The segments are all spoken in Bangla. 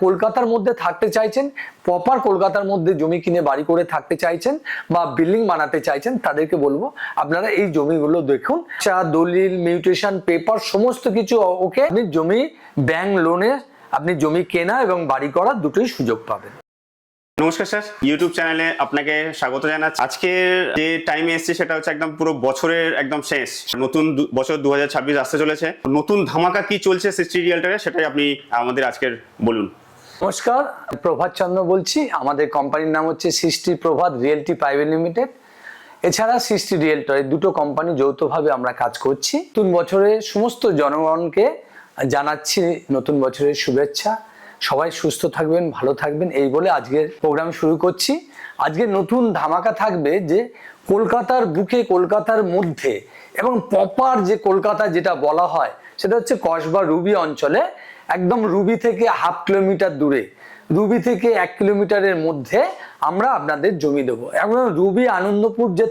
কলকাতার মধ্যে থাকতে চাইছেন, প্রপার কলকাতার মধ্যে জমি কিনে বাড়ি করে থাকতে চাইছেন বা বিল্ডিং বানাতে চাইছেন, তাদেরকে বলবো আপনারা এই জমিগুলো দেখুন। দলিল, মিউটেশন, পেপার সমস্ত কিছু ওকে। আপনি জমি ব্যাংক লোনে আপনি জমি কেনা এবং বাড়ি করার দুটোই সুযোগ পাবেন। নমস্কার স্যার, ইউটিউব চ্যানেলে আপনাকে স্বাগত জানাচ্ছি। আজকে যে টাইমে এসেছি সেটা হচ্ছে একদম পুরো বছরের একদম শেষ, নতুন বছর 2026 আসতে চলেছে। নতুন ধামাকা কি চলছে সৃষ্টি রিয়েলটারে, সেটাই আপনি আমাদের আজকের বলুন। নমস্কার, প্রভাত চন্দ্র বলছি। আমাদের কোম্পানির নাম হচ্ছে সৃষ্টি প্রভাত রিয়েলটি প্রাইভেট লিমিটেড। এছাড়া সৃষ্টি রিয়েলটর, দুটো কোম্পানি যৌথভাবে আমরা কাজ করছি। নতুন বছরে সমস্ত জনগণকে জানাচ্ছি নতুন বছরের শুভেচ্ছা। সবাই সুস্থ থাকবেন, ভালো থাকবেন, এই বলে আজকের প্রোগ্রাম শুরু করছি। আজকে নতুন ধামাকা থাকবে যে কলকাতার বুকে, কলকাতার মধ্যে এবং প্রপার যে কলকাতা যেটা বলা হয় সেটা হচ্ছে কসবা রুবি অঞ্চলে, একদম রুবি থেকে হাফ কিলোমিটার দূরে, রুবি থেকে 1 কিলোমিটারের মধ্যে আমরা আপনাদের জমি দেবো। এখন রুবি আনন্দপুর যে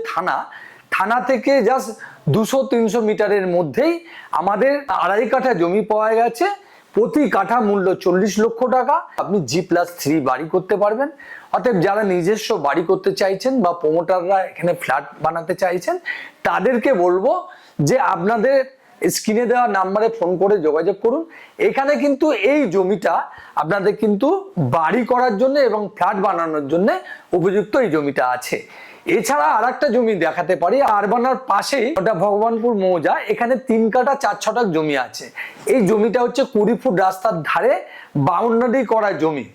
থানা থেকে জাস্ট 200-300 মিটারের মধ্যেই আমাদের 2.5 কাঠা জমি পাওয়া গেছে। প্রতি কাঠা মূল্য 40 লক্ষ টাকা। আপনি G+3 বাড়ি করতে পারবেন। অতএব যারা নিজস্ব বাড়ি করতে চাইছেন বা প্রমোটাররা এখানে ফ্ল্যাট বানাতে চাইছেন, তাদেরকে বলবো যে আপনাদের স্ক্রিনে দেওয়া নাম্বারে ফোন করে যোগাযোগ করুন। এখানে কিন্তু এই জমিটা আপনাদের কিন্তু বাড়ি করার জন্য এবং ফ্ল্যাট বানানোর জন্য উপযুক্ত এই জমিটা আছে। এছাড়া আরেকটা জমি দেখাতে পারি, আরবানার পাশেই, ওটা ভগবানপুর মৌজা। এখানে 3 কাঠা 4 ছটাক জমি আছে। এই জমিটা হচ্ছে 20 ফুট রাস্তার ধারে বাউন্ডারি করা জমি।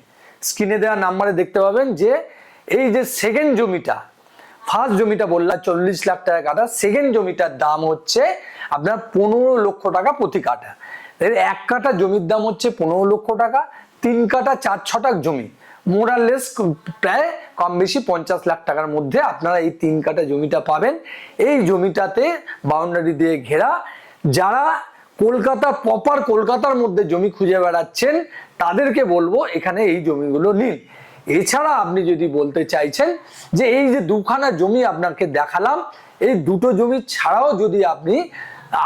স্ক্রিনে দেওয়া নাম্বারে দেখতে পাবেন যে এই যে সেকেন্ড জমিটা, ফার্স্ট জমিটা বললাম 40 লাখ টাকা কাঠা, সেকেন্ড জমিটার দাম হচ্ছে আপনার 15 লক্ষ টাকা প্রতি কাঠা। 1 কাঠা জমির দাম হচ্ছে 15 লক্ষ টাকা। 3 কাঠা 4 ছটাক জমি, মোরালেস প্রায় কম বেশি 50 লাখ টাকার মধ্যে আপনারা এই 3 কাঠা জমিটা পাবেন। এই জমিটাতে বাউন্ডারি দিয়ে ঘেরা। যারা কলকাতা, প্রপার কলকাতার মধ্যে জমি খুঁজে বেড়াচ্ছেন, তাদেরকে বলবো এখানে এই জমিগুলো নিন। এছাড়া আপনি যদি বলতে চাইছেন যে এই যে 2খানা জমি আপনাকে দেখালাম, এই দুটো জমি ছাড়াও যদি আপনি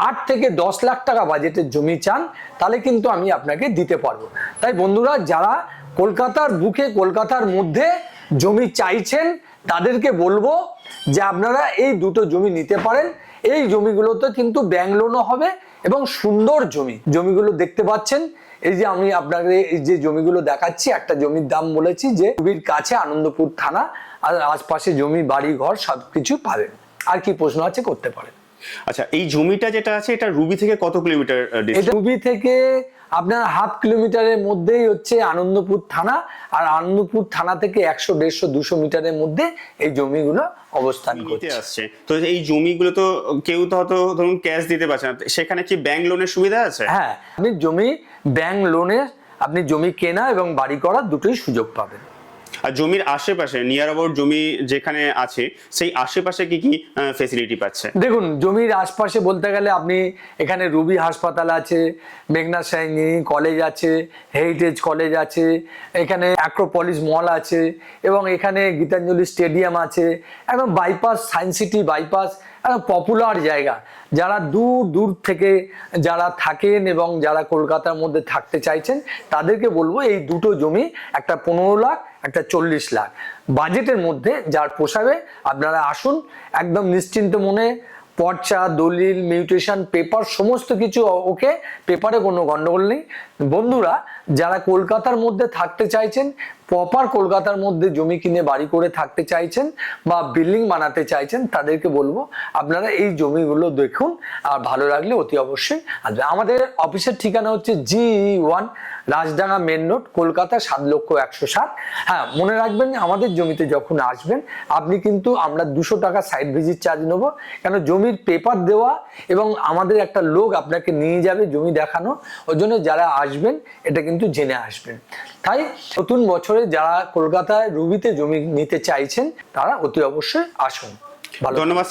8 থেকে 10 লাখ টাকা বাজেটের জমি চান, তাহলে কিন্তু আমি আপনাকে দিতে পারবো। তাই বন্ধুরা, যারা কলকাতার বুকে, কলকাতার মধ্যে জমি চাইছেন, তাদেরকে বলবো যে আপনারা এই দুটো জমি নিতে পারেন। এই জমিগুলোতে কিন্তু ব্যাংক লোনও হবে এবং সুন্দর জমিগুলো দেখতে পাচ্ছেন। এই যে আমি আপনাকে এই যে জমিগুলো দেখাচ্ছি, একটা জমির দাম বলেছি যে রুবির কাছে আনন্দপুর থানা, আর আশপাশে জমি, বাড়ি, ঘর সবকিছু পাবেন। আর কি প্রশ্ন আছে করতে পারেন। আচ্ছা, এই জমিটা যেটা আছে এটা রুবি থেকে কত কিলোমিটার? এটা রুবি থেকে আপনার হাফ কিলোমিটারের মধ্যেই হচ্ছে আনন্দপুর থানা, আর আনন্দপুর থানা থেকে 100-150-200 মিটারের মধ্যে এই জমিগুলো অবস্থান করছে। তো এই জমিগুলো তো কেউ তো হয়তো ধরুন ক্যাশ দিতে পারছে না, সেখানে কি ব্যাংক লোনের সুবিধা আছে? হ্যাঁ, আপনি জমি ব্যাংক লোনে আপনি জমি কেনা এবং বাড়ি করার দুটোই সুযোগ পাবেন। আর জমির আশেপাশে, নিয়ার অ্যাবাউট জমি যেখানে আছে, সেই আশেপাশে কি কি ফ্যাসিলিটি পাচ্ছে? দেখুন, জমির আশপাশে বলতে গেলে আপনি এখানে রুবি হাসপাতাল আছে, মেঘনা সাইনি কলেজ আছে, হেরিটেজ কলেজ আছে, এখানে অ্যাক্রোপলিস মল আছে, এবং এখানে গীতাঞ্জলি স্টেডিয়াম আছে। একদম বাইপাস, সায়েন্স সিটি বাইপাস, একদম পপুলার জায়গা। যারা দূর দূর থেকে যারা থাকেন এবং যারা কলকাতার মধ্যে থাকতে চাইছেন, তাদেরকে বলবো এই দুটো জমি, একটা 15 লাখ, একটা 40 লাখ বাজেটের মধ্যে যার পোষাবে, আপনারা আসুন। একদম নিশ্চিন্ত মনে, পর্চা, দলিল, মিউটেশন, পেপার সমস্ত কিছু ওকে, পেপারে কোনো গন্ডগোল নেই। বন্ধুরা, যারা কলকাতার মধ্যে থাকতে চাইছেন, প্রপার কলকাতার মধ্যে জমি কিনে বাড়ি করে থাকতে চাইছেন বা বিল্ডিং বানাতে চাইছেন, তাদেরকে বলবো আপনারা এই জমিগুলো দেখুন। আর ভালো লাগলে অতি অবশ্যই আসবে। আমাদের অফিসের ঠিকানা হচ্ছে G1 Rajdanga main road, Kolkata 7,160,000। হ্যাঁ, মনে রাখবেন, আমাদের জমিতে যখন আসবেন আপনি কিন্তু আমরা 200 টাকা সাইট ভিজিট চার্জ নেবো, কেন জমির পেপার দেওয়া এবং আমাদের একটা লোক আপনাকে নিয়ে যাবে জমি দেখানো। ওই জন্য যারা আসবেন এটা কিন্তু জেনে আসবেন। তাই নতুন বছরে যারা কলকাতায় রুবিতে জমি নিতে চাইছেন, তারা অতি অবশ্যই আসুন। ধন্যবাদ।